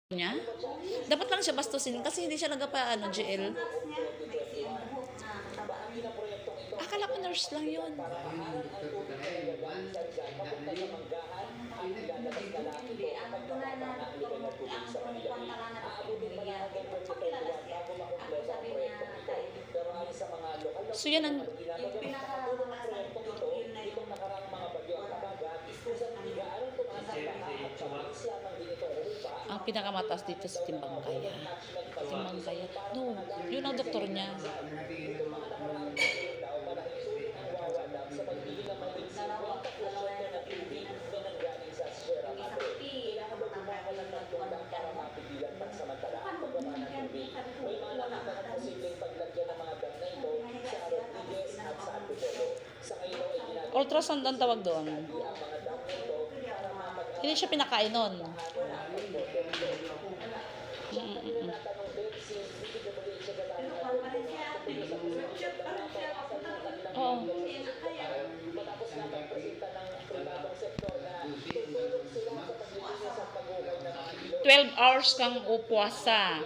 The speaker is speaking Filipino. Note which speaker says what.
Speaker 1: Niya? Dapat lang siya bastusin kasi hindi siya nagpa GL. Akala ko nurse lang yun. So yan ang pinakamataas dito sa Timbangkaya. Timbangkaya. No, yun ang doktor niya. Ultrasound ang tawag doon. Hindi siya pinakain nun. Oo. 12 hours kang upuasa.